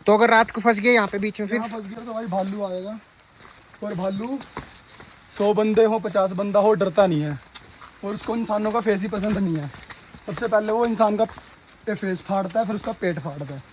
तो अगर रात को फंस गए यहाँ पे बीच में फिर? यहाँ फंस गया तो भाई भालू आएगा, और भालू 100 बंदे हो 50 बंदा हो डरता नहीं है, और उसको इंसानों का फेस ही पसंद नहीं है। सबसे पहले वो इंसान का फेस फाड़ता है, फिर उसका पेट फाड़ता है।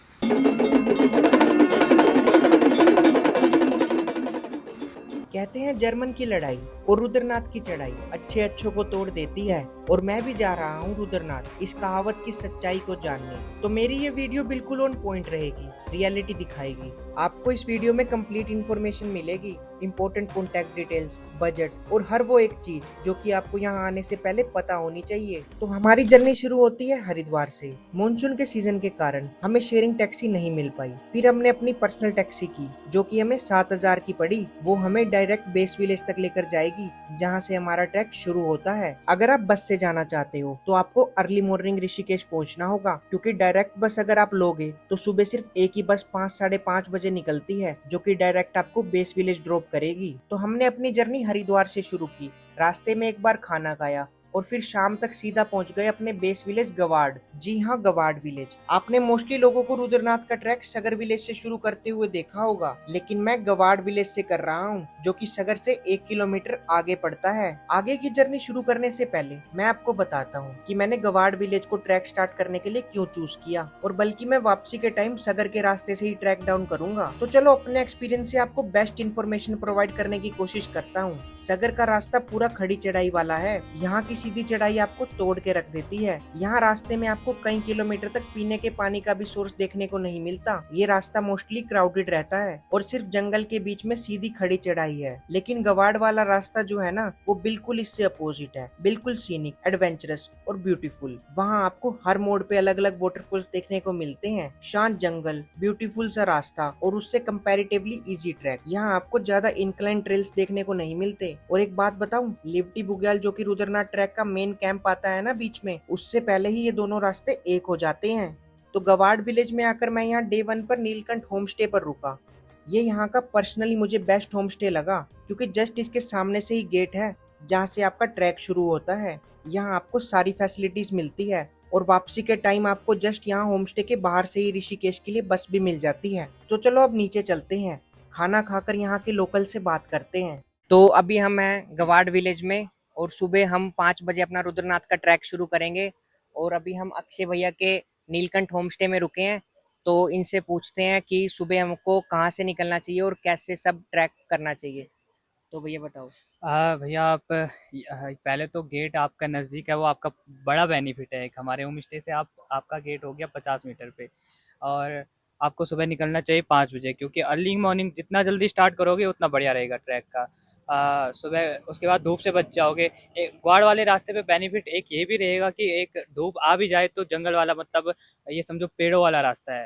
कहते हैं जर्मन की लड़ाई और रुद्रनाथ की चढ़ाई अच्छे अच्छों को तोड़ देती है, और मैं भी जा रहा हूँ रुद्रनाथ इस कहावत की सच्चाई को जानने। तो मेरी ये वीडियो बिल्कुल ऑन पॉइंट रहेगी, रियलिटी दिखाएगी। आपको इस वीडियो में कंप्लीट इन्फॉर्मेशन मिलेगी, इंपॉर्टेंट कॉन्टैक्ट डिटेल्स, बजट और हर वो एक चीज जो कि आपको यहाँ आने से पहले पता होनी चाहिए। तो हमारी जर्नी शुरू होती है हरिद्वार से। मॉनसून के सीजन के कारण हमें शेयरिंग टैक्सी नहीं मिल पाई, फिर हमने अपनी पर्सनल टैक्सी की जो कि हमें 7,000 की पड़ी। वो हमें डायरेक्ट बेस विलेज तक लेकर जाएगी जहाँ से हमारा ट्रैक शुरू होता है। अगर आप बस से जाना चाहते हो तो आपको अर्ली मॉर्निंग ऋषिकेश पहुंचना होगा, क्योंकि डायरेक्ट बस अगर आप लोगे तो सुबह सिर्फ एक ही बस 5 साढ़े 5 बजे निकलती है जो कि डायरेक्ट आपको बेस विलेज ड्रॉप करेगी। तो हमने अपनी जर्नी हरिद्वार से शुरू की, रास्ते में एक बार खाना खाया और फिर शाम तक सीधा पहुंच गए अपने बेस विलेज गवाड़। जी हाँ, गवाड़ विलेज। आपने मोस्टली लोगों को रुद्रनाथ का ट्रैक सगर विलेज से शुरू करते हुए देखा होगा, लेकिन मैं गवाड़ विलेज से कर रहा हूँ जो कि सगर से 1 किलोमीटर आगे पड़ता है। आगे की जर्नी शुरू करने से पहले मैं आपको बताता हूँ कि मैंने गवाड़ विलेज को ट्रैक स्टार्ट करने के लिए क्यों चूज किया, और बल्कि मैं वापसी के टाइम सगर के रास्ते से ही ट्रैक डाउन करूंगा। तो चलो अपने एक्सपीरियंस से आपको बेस्ट इन्फॉर्मेशन प्रोवाइड करने की कोशिश करता हूँ। सगर का रास्ता पूरा खड़ी चढ़ाई वाला है, यहाँ की सीधी चढ़ाई आपको तोड़ के रख देती है। यहाँ रास्ते में आपको कई किलोमीटर तक पीने के पानी का भी सोर्स देखने को नहीं मिलता। ये रास्ता मोस्टली क्राउडेड रहता है और सिर्फ जंगल के बीच में सीधी खड़ी चढ़ाई है। लेकिन गवाड़ वाला रास्ता जो है ना, वो बिल्कुल इससे अपोजिट है, बिल्कुल सीनिक, एडवेंचरस और ब्यूटीफुल। वहाँ आपको हर मोड़ पे अलग अलग वाटरफॉल्स देखने को मिलते हैं, शांत जंगल, ब्यूटीफुल सा रास्ता और उससे कंपैरेटिवली इजी ट्रैक। यहाँ आपको ज्यादा इंक्लाइन ट्रेल्स देखने को नहीं मिलते। और एक बात बताऊं, लिवटी बुग्याल जो कि रुद्रनाथ ट्रैक का मेन कैंप आता है ना बीच में, उससे पहले ही ये दोनों रास्ते एक हो जाते हैं। तो गवाड़ विलेज में आकर मैं यहाँ डे 1 पर नीलकंठ होम स्टे पर रुका। ये यहाँ का पर्सनली मुझे बेस्ट होम स्टे लगा, क्योंकि जस्ट इसके सामने से ही गेट है जहाँ से आपका ट्रैक शुरू होता है। यहाँ आपको सारी फैसिलिटीज मिलती है और वापसी के टाइम आपको जस्ट यहाँ होम स्टे के बाहर से ही ऋषिकेश के लिए बस भी मिल जाती है। तो चलो अब नीचे चलते हैं, खाना खाकर यहाँ के लोकल से बात करते हैं। तो अभी हम हैं गवाड़ विलेज में और सुबह हम 5 बजे अपना रुद्रनाथ का ट्रैक शुरू करेंगे। और अभी हम अक्षय भैया के नीलकंठ होम स्टे में रुके हैं, तो इनसे पूछते हैं कि सुबह हमको कहाँ से निकलना चाहिए और कैसे सब ट्रैक करना चाहिए। तो भैया बताओ। भैया आप पहले तो गेट आपका नज़दीक है, वो आपका बड़ा बेनिफिट है। एक हमारे होम स्टे से आपका गेट हो गया 50 मीटर पे, और आपको सुबह निकलना चाहिए 5 बजे, क्योंकि अर्ली मॉर्निंग जितना जल्दी स्टार्ट करोगे उतना बढ़िया रहेगा ट्रैक का। सुबह उसके बाद धूप से बच जाओगे। ग्वाड़ वाले रास्ते पे बेनिफिट एक ये भी रहेगा कि एक धूप आ भी जाए तो जंगल वाला, मतलब ये समझो पेड़ों वाला रास्ता है,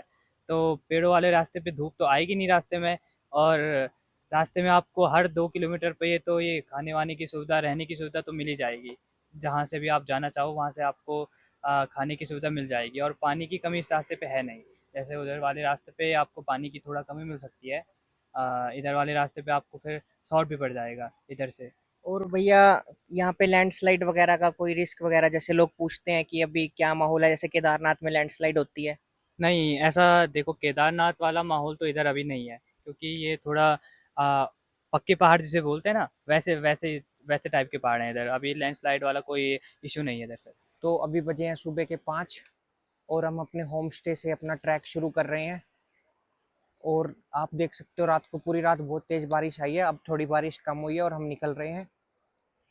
तो पेड़ों वाले रास्ते पे धूप तो आएगी नहीं रास्ते में। और रास्ते में आपको हर 2 किलोमीटर पे ये खाने वाने की सुविधा, रहने की सुविधा तो मिल ही जाएगी। जहाँ से भी आप जाना चाहो वहाँ से आपको खाने की सुविधा मिल जाएगी, और पानी की कमी इस रास्ते पे है नहीं। जैसे उधर वाले रास्ते पे आपको पानी की थोड़ा कमी मिल सकती है, इधर वाले रास्ते पे आपको फिर शॉर्ट भी पड़ जाएगा इधर से। और भैया यहाँ पे लैंडस्लाइड वगैरह का कोई रिस्क वगैरह, जैसे लोग पूछते हैं कि अभी क्या माहौल है, जैसे केदारनाथ में लैंडस्लाइड होती है? नहीं, ऐसा देखो केदारनाथ वाला माहौल तो इधर अभी नहीं है, क्योंकि ये थोड़ा पक्के पहाड़ जिसे बोलते हैं ना, वैसे वैसे वैसे टाइप के पहाड़ हैं इधर। अभी लैंडस्लाइड वाला कोई इशू नहीं है इधर से। तो अभी बजे हैं सुबह के 5 और हम अपने होम स्टे से अपना ट्रैक शुरू कर रहे हैं। और आप देख सकते हो रात को, पूरी रात बहुत तेज़ बारिश आई है, अब थोड़ी बारिश कम हुई है और हम निकल रहे हैं।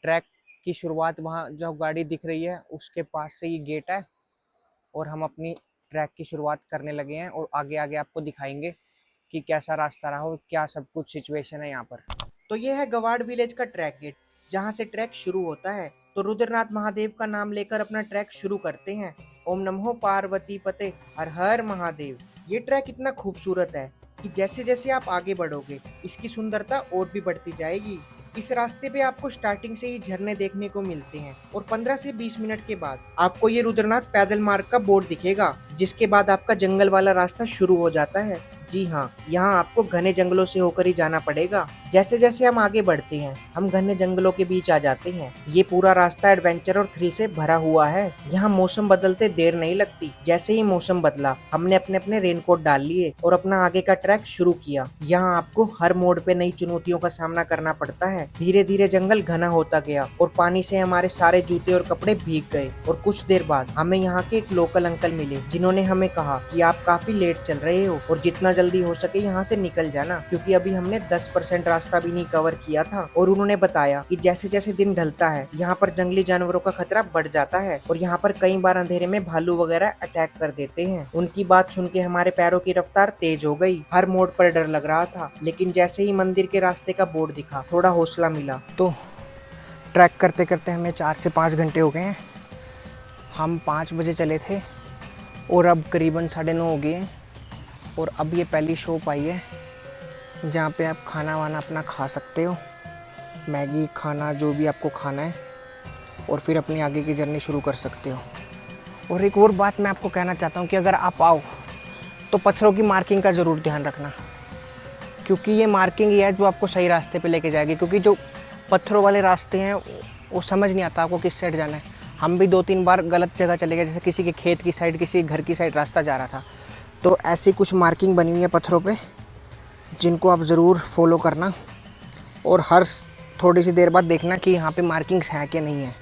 ट्रैक की शुरुआत वहाँ जो गाड़ी दिख रही है उसके पास से ही गेट है, और हम अपनी ट्रैक की शुरुआत करने लगे हैं और आगे आगे आपको दिखाएंगे कि कैसा रास्ता रहा और क्या सब कुछ सिचुएशन है यहाँ पर। तो ये है गवाड़ विलेज का ट्रैक गेट जहाँ से ट्रैक शुरू होता है। तो रुद्रनाथ महादेव का नाम लेकर अपना ट्रैक शुरू करते हैं। ओम नमो पार्वती पते, हर हर महादेव। ये ट्रैक इतना खूबसूरत है कि जैसे जैसे आप आगे बढ़ोगे इसकी सुंदरता और भी बढ़ती जाएगी। इस रास्ते पे आपको स्टार्टिंग से ही झरने देखने को मिलते हैं और 15 से 20 मिनट के बाद आपको ये रुद्रनाथ पैदल मार्ग का बोर्ड दिखेगा, जिसके बाद आपका जंगल वाला रास्ता शुरू हो जाता है। जी हाँ, यहाँ आपको घने जंगलों से होकर ही जाना पड़ेगा। जैसे जैसे हम आगे बढ़ते हैं हम घने जंगलों के बीच आ जाते हैं। ये पूरा रास्ता एडवेंचर और थ्रिल से भरा हुआ है। यहाँ मौसम बदलते देर नहीं लगती। जैसे ही मौसम बदला हमने अपने अपने रेनकोट डाल लिए और अपना आगे का ट्रैक शुरू किया। यहाँ आपको हर मोड़ पे नई चुनौतियों का सामना करना पड़ता है। धीरे धीरे जंगल घना होता गया और पानी से हमारे सारे जूते और कपड़े भीग गए। और कुछ देर बाद हमें यहाँ के एक लोकल अंकल मिले जिन्होंने हमें कहा कि आप काफी लेट चल रहे हो और जितना जल्दी हो सके यहाँ से निकल जाना, क्योंकि अभी हमने 10% रास्ता भी नहीं कवर किया था। और उन्होंने बताया कि जैसे जैसे दिन ढलता है यहाँ पर जंगली जानवरों का खतरा बढ़ जाता है और यहाँ पर कई बार अंधेरे में भालू वगैरह अटैक कर देते हैं। उनकी बात सुन के हमारे पैरों की रफ्तार तेज हो गई। हर मोड़ पर डर लग रहा था, लेकिन जैसे ही मंदिर के रास्ते का बोर्ड दिखा थोड़ा हौसला मिला। तो ट्रैक करते करते हमें 4 से 5 घंटे हो गए हैं। हम 5 बजे चले थे और अब करीबन 9:30 हो गए हैं। और अब ये पहली शॉप आई है जहाँ पे आप खाना वाना अपना खा सकते हो, मैगी खाना जो भी आपको खाना है, और फिर अपनी आगे की जर्नी शुरू कर सकते हो। और एक और बात मैं आपको कहना चाहता हूँ कि अगर आप आओ तो पत्थरों की मार्किंग का ज़रूर ध्यान रखना, क्योंकि ये मार्किंग ही है जो आपको सही रास्ते पे लेके जाएगी। क्योंकि जो पत्थरों वाले रास्ते हैं वो समझ नहीं आता आपको किस साइड जाना है। हम भी 2-3 बार गलत जगह चले गए, जैसे किसी के खेत की साइड, किसी घर की साइड रास्ता जा रहा था। तो ऐसी कुछ मार्किंग बनी हुई है पत्थरों पे जिनको आप ज़रूर फॉलो करना, और हर थोड़ी सी देर बाद देखना कि यहाँ पे मार्किंग्स हैं कि नहीं है,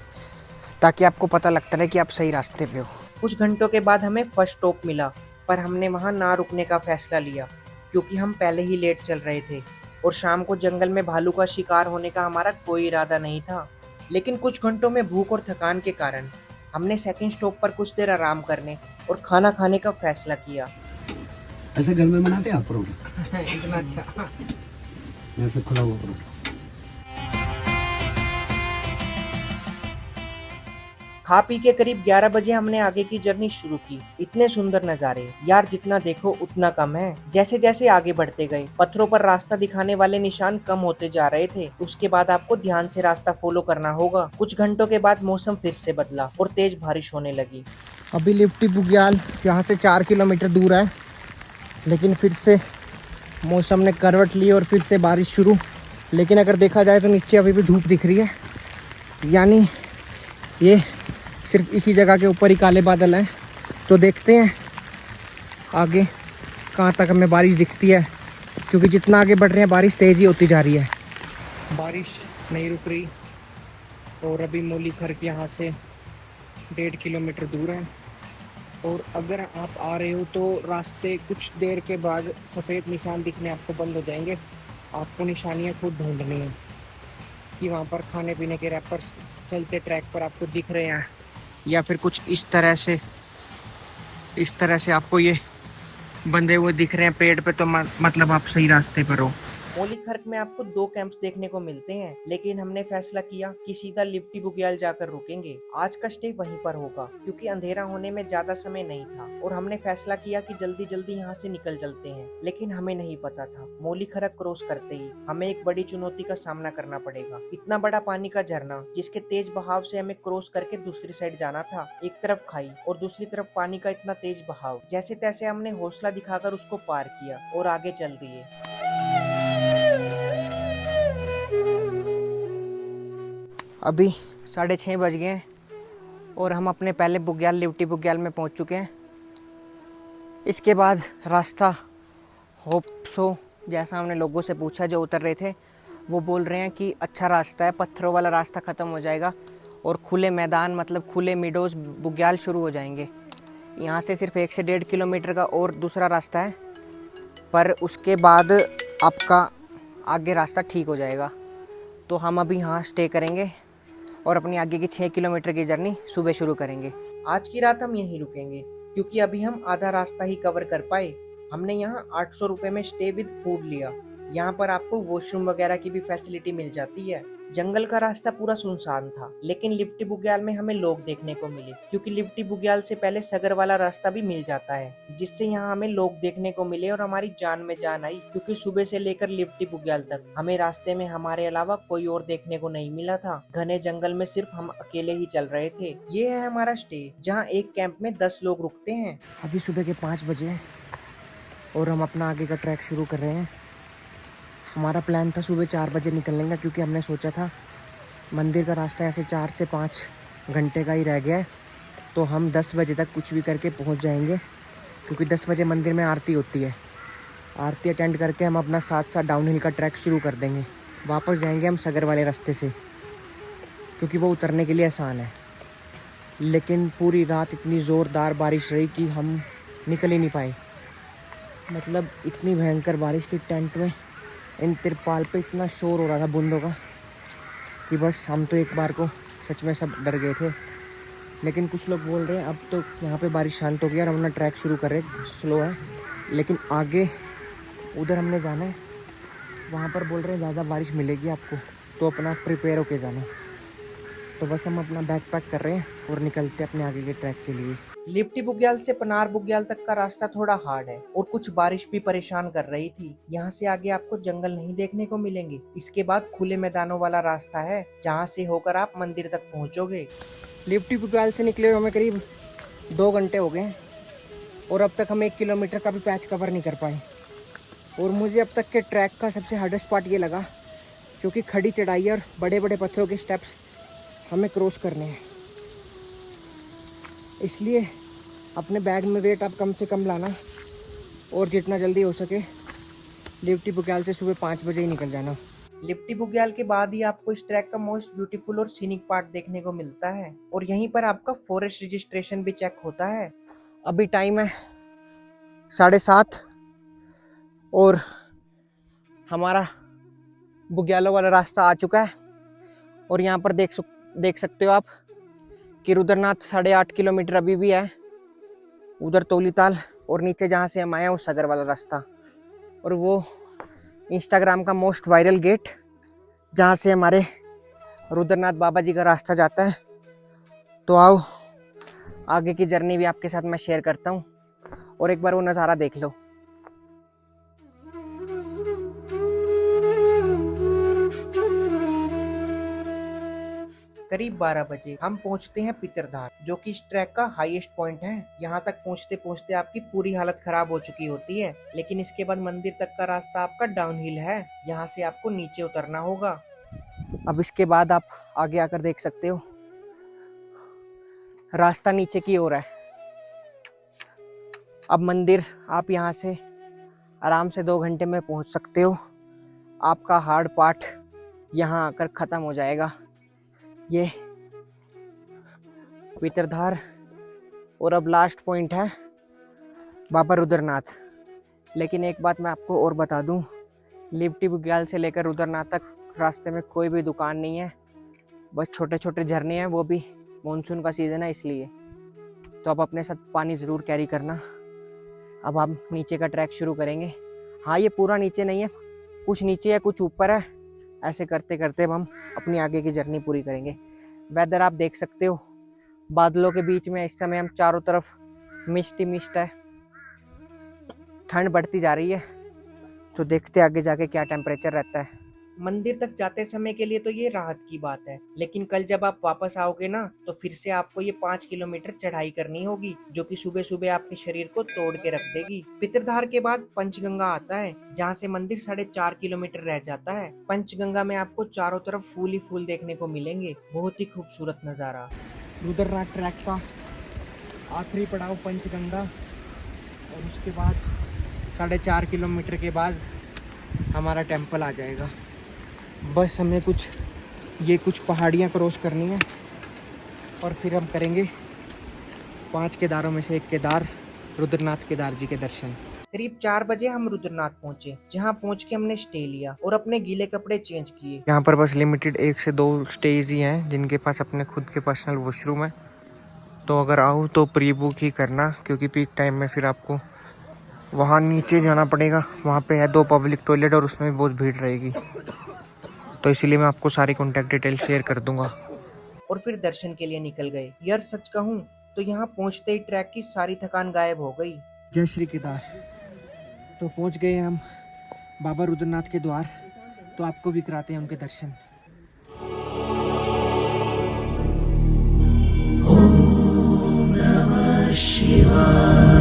ताकि आपको पता लगता रहे कि आप सही रास्ते पे हो। कुछ घंटों के बाद हमें फर्स्ट स्टॉप मिला, पर हमने वहाँ ना रुकने का फैसला लिया क्योंकि हम पहले ही लेट चल रहे थे और शाम को जंगल में भालू का शिकार होने का हमारा कोई इरादा नहीं था। लेकिन कुछ घंटों में भूख और थकान के कारण हमने सेकंड स्टॉप पर कुछ देर आराम करने और खाना खाने का फैसला किया। ऐसे घर में बनाते हैं आप परोठा? इतना अच्छा। ऐसे खुला हुआ परोठा। खा पी के करीब 11 बजे हमने आगे की जर्नी शुरू की। इतने सुंदर नज़ारे यार, जितना देखो उतना कम है। जैसे जैसे आगे बढ़ते गए पत्थरों पर रास्ता दिखाने वाले निशान कम होते जा रहे थे। उसके बाद आपको ध्यान से रास्ता फॉलो करना होगा। कुछ घंटों के बाद मौसम फिर से बदला और तेज बारिश होने लगी। अभी लिफ्टी बुग्याल यहाँ से 4 किलोमीटर दूर है, लेकिन फिर से मौसम ने करवट ली और फिर से बारिश शुरू। लेकिन अगर देखा जाए तो नीचे अभी भी धूप दिख रही है, यानी ये सिर्फ इसी जगह के ऊपर ही काले बादल हैं। तो देखते हैं आगे कहाँ तक हमें बारिश दिखती है, क्योंकि जितना आगे बढ़ रहे हैं बारिश तेज़ ही होती जा रही है। बारिश नहीं रुक रही और अभी मौली खर्क यहाँ से 1.5 किलोमीटर दूर है। और अगर आप आ रहे हो तो रास्ते कुछ देर के बाद सफ़ेद निशान दिखने आपको बंद हो जाएंगे। आपको निशानियाँ खुद ढूंढनी है कि वहाँ पर खाने पीने के रैपर्स चलते ट्रैक पर आपको दिख रहे हैं, या फिर कुछ इस तरह से आपको ये बंधे हुए दिख रहे हैं पेड़ पे, तो मतलब आप सही रास्ते पर हो। मौली खर्क में आपको 2 कैंप्स देखने को मिलते हैं, लेकिन हमने फैसला किया कि सीधा लिफ्टी बुग्याल जाकर रुकेंगे। आज का स्टे वहीं पर होगा क्योंकि अंधेरा होने में ज्यादा समय नहीं था और हमने फैसला किया कि जल्दी जल्दी यहाँ से निकल चलते हैं। लेकिन हमें नहीं पता था मौली खर्क क्रॉस करते ही हमें एक बड़ी चुनौती का सामना करना पड़ेगा। इतना बड़ा पानी का झरना जिसके तेज बहाव से हमें क्रॉस करके दूसरी साइड जाना था। एक तरफ खाई और दूसरी तरफ पानी का इतना तेज बहाव। जैसे तैसे हमने हौसला दिखाकर उसको पार किया और आगे चल दिए। अभी 6:30 बज गए हैं और हम अपने पहले बुग्याल लिफ्टी बुग्याल में पहुंच चुके हैं। इसके बाद रास्ता होप सो, जैसा हमने लोगों से पूछा जो उतर रहे थे, वो बोल रहे हैं कि अच्छा रास्ता है, पत्थरों वाला रास्ता ख़त्म हो जाएगा और खुले मैदान मतलब खुले मीडोज़ बुग्याल शुरू हो जाएंगे। यहाँ से सिर्फ 1 से 1.5 किलोमीटर का और दूसरा रास्ता है, पर उसके बाद आपका आगे रास्ता ठीक हो जाएगा। तो हम अभी यहाँ स्टे करेंगे और अपनी आगे की 6 किलोमीटर की जर्नी सुबह शुरू करेंगे। आज की रात हम यहीं रुकेंगे क्योंकि अभी हम आधा रास्ता ही कवर कर पाए। हमने यहाँ 800 रुपये में स्टे विद फूड लिया। यहाँ पर आपको वॉशरूम वगैरह की भी फैसिलिटी मिल जाती है। जंगल का रास्ता पूरा सुनसान था, लेकिन लिफ्टी बुग्याल में हमें लोग देखने को मिले क्योंकि लिफ्टी बुग्याल से पहले सगर वाला रास्ता भी मिल जाता है, जिससे यहाँ हमें लोग देखने को मिले और हमारी जान में जान आई। क्योंकि सुबह से लेकर लिफ्टी बुग्याल तक हमें रास्ते में हमारे अलावा कोई और देखने को नहीं मिला था। घने जंगल में सिर्फ हम अकेले ही चल रहे थे। ये है हमारा स्टे, जहाँ एक कैंप में 10 लोग रुकते हैं। अभी सुबह के 5 बजे और हम अपना आगे का ट्रैक शुरू कर रहे हैं। हमारा प्लान था सुबह 4 बजे निकलने का, क्योंकि हमने सोचा था मंदिर का रास्ता ऐसे 4 से 5 घंटे का ही रह गया है, तो हम 10 बजे तक कुछ भी करके पहुंच जाएंगे, क्योंकि 10 बजे मंदिर में आरती होती है। आरती अटेंड करके हम अपना साथ साथ डाउनहिल का ट्रैक शुरू कर देंगे। वापस जाएंगे हम सगर वाले रास्ते से, क्योंकि वो उतरने के लिए आसान है। लेकिन पूरी रात इतनी ज़ोरदार बारिश रही कि हम निकल ही नहीं पाए। मतलब इतनी भयंकर बारिश की टेंट में इन तिरपाल पे इतना शोर हो रहा था बूंदों का कि बस हम तो एक बार को सच में सब डर गए थे। लेकिन कुछ लोग बोल रहे हैं अब तो यहाँ पे बारिश शांत हो गई और हम अपना ट्रैक शुरू कर रहे हैं। स्लो है, लेकिन आगे उधर हमने जाना है, वहाँ पर बोल रहे हैं ज़्यादा बारिश मिलेगी आपको, तो अपना प्रिपेयर होके जाना। तो बस हम अपना बैग पैक कर रहे हैं और निकलते हैं अपने आगे के ट्रैक के लिए। लिफ्टी बुग्याल से पनार बुग्याल तक का रास्ता थोड़ा हार्ड है और कुछ बारिश भी परेशान कर रही थी। यहाँ से आगे आपको जंगल नहीं देखने को मिलेंगे। इसके बाद खुले मैदानों वाला रास्ता है, जहाँ से होकर आप मंदिर तक पहुँचोगे। लिफ्टी बुग्याल से निकले हुए हमें करीब 2 घंटे हो गए और अब तक हम 1 किलोमीटर का भी पैच कवर नहीं कर पाए। और मुझे अब तक के ट्रैक का सबसे हार्डेस्ट पार्ट ये लगा, क्योंकि खड़ी चढ़ाई और बड़े बड़े पत्थरों के स्टेप्स हमें क्रॉस करने हैं। इसलिए अपने बैग में वेट आप कम से कम लाना और जितना जल्दी हो सके लिफ्टी बुग्याल से सुबह 5 बजे ही निकल जाना। लिफ्टी बुग्याल के बाद ही आपको इस ट्रैक का मोस्ट ब्यूटीफुल और सीनिक पार्ट देखने को मिलता है और यहीं पर आपका फॉरेस्ट रजिस्ट्रेशन भी चेक होता है। अभी टाइम है 7:30 और हमारा बुग्यालों वाला रास्ता आ चुका है। और यहाँ पर देख सकते हो आप कि रुद्रनाथ 8.5 किलोमीटर अभी भी है, उधर तोलीताल, और नीचे जहाँ से हम आए हैं वो सगर वाला रास्ता, और वो इंस्टाग्राम का मोस्ट वायरल गेट जहाँ से हमारे रुद्रनाथ बाबा जी का रास्ता जाता है। तो आओ आगे की जर्नी भी आपके साथ मैं शेयर करता हूँ और एक बार वो नज़ारा देख लो। करीब 12 बजे हम पहुंचते हैं पितरधार, जो कि इस ट्रैक का हाईएस्ट पॉइंट है। यहाँ तक पहुंचते पहुंचते आपकी पूरी हालत खराब हो चुकी होती है, लेकिन इसके बाद मंदिर तक का रास्ता आपका डाउनहिल है, यहाँ से आपको नीचे उतरना होगा। अब इसके बाद आप आगे आकर देख सकते हो रास्ता नीचे की ओर है। अब मंदिर आप यहाँ से आराम से 2 घंटे में पहुँच सकते हो। आपका हार्ड पार्ट यहाँ आकर ख़त्म हो जाएगा। ये पितरधार और अब लास्ट पॉइंट है बाबा रुद्रनाथ। लेकिन एक बात मैं आपको और बता दूं, लिफ्टी बुग्याल से लेकर रुद्रनाथ तक रास्ते में कोई भी दुकान नहीं है, बस छोटे छोटे झरने हैं, वो भी मानसून का सीज़न है इसलिए। तो आप अपने साथ पानी ज़रूर कैरी करना। अब हम नीचे का ट्रैक शुरू करेंगे। हाँ, ये पूरा नीचे नहीं है, कुछ नीचे है कुछ ऊपर है, ऐसे करते करते हम अपनी आगे की जर्नी पूरी करेंगे। वेदर आप देख सकते हो, बादलों के बीच में इस समय हम चारों तरफ मिस्ट ही मिस्ट है, ठंड बढ़ती जा रही है। तो देखते आगे जाके क्या टेम्परेचर रहता है। मंदिर तक जाते समय के लिए तो ये राहत की बात है, लेकिन कल जब आप वापस आओगे ना, तो फिर से आपको ये 5 किलोमीटर चढ़ाई करनी होगी, जो कि सुबह सुबह आपके शरीर को तोड़ के रख देगी। पितरधार के बाद पंचगंगा आता है, जहाँ से मंदिर 4.5 किलोमीटर रह जाता है। पंचगंगा में आपको चारों तरफ फूल ही फूल देखने को मिलेंगे, बहुत ही खूबसूरत नज़ारा। रुद्रनाथ ट्रैक का आखिरी पड़ाव पंचगंगा, और उसके बाद 4.5 किलोमीटर के बाद हमारा टेम्पल आ जाएगा। बस हमें कुछ पहाड़ियाँ क्रॉस करनी है और फिर हम करेंगे 5 केदारों में से एक केदार, रुद्रनाथ केदार जी के दर्शन। करीब 4 बजे हम रुद्रनाथ पहुंचे, जहां पहुंच के हमने स्टे लिया और अपने गीले कपड़े चेंज किए। यहाँ पर बस लिमिटेड 1 से 2 स्टेज ही हैं जिनके पास अपने खुद के पर्सनल वॉशरूम है। तो अगर आओ तो प्री बुक ही करना, क्योंकि पीक टाइम में फिर आपको वहाँ नीचे जाना पड़ेगा। वहाँ पे है 2 पब्लिक टॉयलेट और उसमें भी बहुत भीड़ रहेगी, तो इसीलिए मैं आपको सारी कॉन्टैक्ट डिटेल शेयर कर दूंगा। और फिर दर्शन के लिए निकल गए। यार सच कहूँ तो यहाँ पहुँचते ही ट्रैक की सारी थकान गायब हो गई। जय श्री केदार। तो पहुँच गए हम बाबा रुद्रनाथ के द्वार, तो आपको भी कराते हैं उनके दर्शन। ओम नमः शिवाय।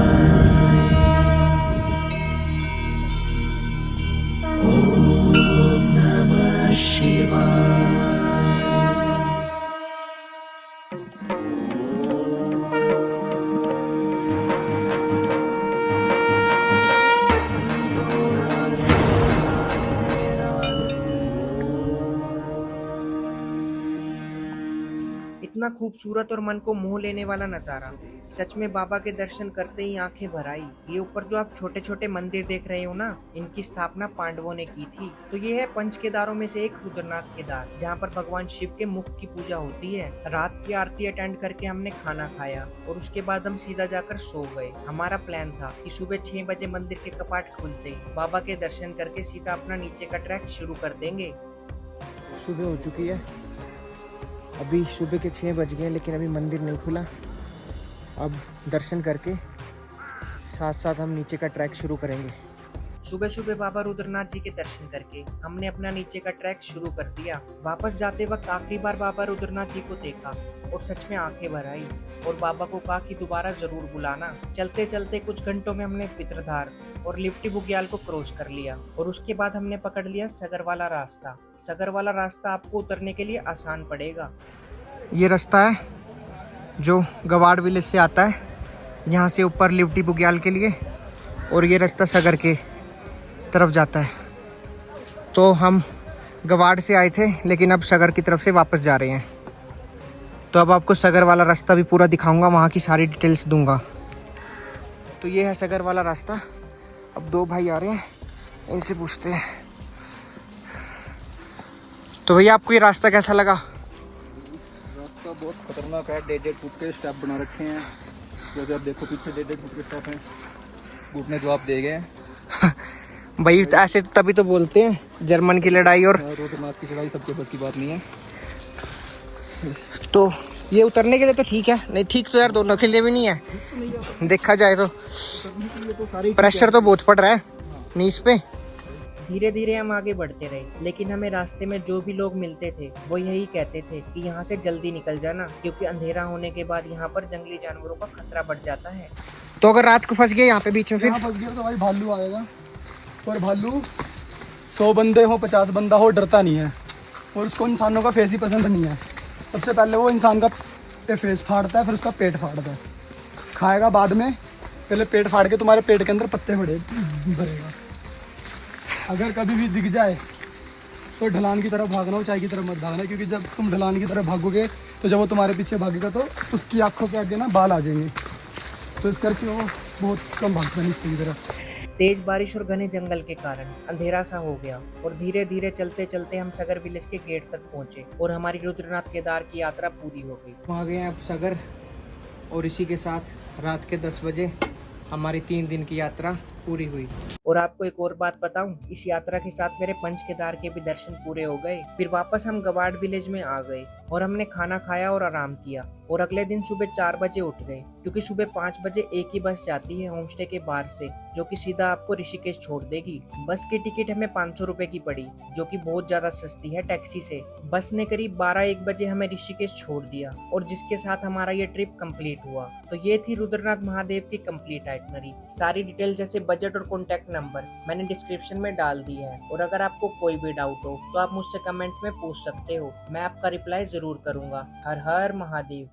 ओम इतना खूबसूरत और मन को मोह लेने वाला नज़ारा। सच में बाबा के दर्शन करते ही आंखें भर आई। ये ऊपर जो आप छोटे छोटे मंदिर देख रहे हो ना, इनकी स्थापना पांडवों ने की थी। तो ये है पंच केदारों में से एक रुद्रनाथ केदार, जहाँ पर भगवान शिव के मुख की पूजा होती है। रात की आरती अटेंड करके हमने खाना खाया और उसके बाद हम सीधा जाकर सो गए। हमारा प्लान था कि सुबह 6 बजे मंदिर के कपाट खुलते ही बाबा के दर्शन करके सीधा अपना नीचे का ट्रैक शुरू कर देंगे। सुबह हो चुकी है, अभी सुबह के 6 बज गए, लेकिन अभी मंदिर नहीं खुला। अब दर्शन करके साथ साथ हम नीचे का ट्रैक शुरू करेंगे। सुबह सुबह बाबा रुद्रनाथ जी के दर्शन करके हमने अपना नीचे का ट्रैक शुरू कर दिया। वापस जाते वक्त आखिरी बार बाबा रुद्रनाथ जी को देखा और सच में आंखें भर आई और बाबा को कहा कि दोबारा जरूर बुलाना। चलते चलते कुछ घंटों में हमने पित्रधार और लिफ्टी बुग्याल को क्रॉस कर लिया और उसके बाद हमने पकड़ लिया सगर वाला रास्ता। सगर वाला रास्ता आपको उतरने के लिए आसान पड़ेगा। ये रास्ता है जो गवाड़ विलेज से आता है, यहाँ से ऊपर लिफ्टी बुग्याल के लिए, और ये रास्ता सगर के तरफ जाता है। तो हम गवाड़ से आए थे, लेकिन अब सगर की तरफ से वापस जा रहे हैं। तो अब आपको सगर वाला रास्ता भी पूरा दिखाऊंगा, वहाँ की सारी डिटेल्स दूंगा। तो ये है सगर वाला रास्ता। अब 2 भाई आ रहे हैं, इनसे पूछते हैं। तो भैया आपको ये रास्ता कैसा लगा? रास्ता बहुत खतरनाक है, 1.5 फुट के स्टेप बना रखे हैं। जैसे आप देखो पीछे 1.5 फुट के स्टेप हैं, घुटने जो आप दे गए हैं। भाई ऐसे तो तभी तो बोलते हैं जर्मन की लड़ाई और रुद्रनाथ की चढ़ाई सबके बस की बात नहीं है। तो ये उतरने के लिए तो ठीक है, नहीं ठीक तो यार दोनों के लिए भी नहीं है। देखा जाए तो प्रेशर तो बहुत पड़ रहा है नीज पे। धीरे धीरे हम आगे बढ़ते रहे, लेकिन हमें रास्ते में जो भी लोग मिलते थे वो यही कहते थे कि यहाँ से जल्दी निकल जाना, क्योंकि अंधेरा होने के बाद यहाँ पर जंगली जानवरों का खतरा बढ़ जाता है। तो अगर रात को फंस गए यहाँ पे बीच में, फिर फंस गया तो भाई भालू आएगा। और भालू 100 बंदे हो 50 बंदा हो डरता नहीं है, और उसको इंसानों का फेस ही पसंद नहीं है। सबसे पहले वो इंसान का फेस फाड़ता है, फिर उसका पेट फाड़ता है। खाएगा बाद में, पहले पेट फाड़ के तुम्हारे पेट के अंदर पत्ते भरेगा। अगर कभी भी दिख जाए तो ढलान की तरफ भागना, ऊंचाई की तरफ मत भागना, क्योंकि जब तुम ढलान की तरफ भागोगे तो जब वो तुम्हारे पीछे भागेगा तो उसकी आंखों के आगे ना बाल आ जाएंगे। तो इस करके वो बहुत कम भागता है नीचे की तरफ। तेज बारिश और घने जंगल के कारण अंधेरा सा हो गया और धीरे धीरे चलते चलते हम सगर विलेज के गेट तक पहुंचे और हमारी रुद्रनाथ केदार की यात्रा पूरी हो गई। वहाँ गए अब सगर, और इसी के साथ रात के 10 बजे हमारी 3 दिन की यात्रा पूरी हुई। और आपको एक और बात बताऊं, इस यात्रा के साथ मेरे पंच केदार के भी दर्शन पूरे हो गए। फिर वापस हम गवाड़ विलेज में आ गए और हमने खाना खाया और आराम किया, और अगले दिन सुबह 4 बजे उठ गए, क्योंकि सुबह 5 बजे एक ही बस जाती है होमस्टे के बाहर से, जो कि सीधा आपको ऋषिकेश छोड़ देगी। बस की टिकट हमें 500 रुपए की पड़ी, जो कि बहुत ज्यादा सस्ती है टैक्सी से। बस ने करीब 12-1 बजे हमें ऋषिकेश छोड़ दिया, और जिसके साथ हमारा ये ट्रिप कंप्लीट हुआ। तो ये थी रुद्रनाथ महादेव की कंप्लीट आइटनरी। सारी डिटेल जैसे बजट और कॉन्टैक्ट नंबर मैंने डिस्क्रिप्शन में डाल दी है, और अगर आपको कोई भी डाउट हो तो आप मुझसे कमेंट में पूछ सकते हो, मैं आपका रिप्लाई जरूर करूंगा। हर हर महादेव।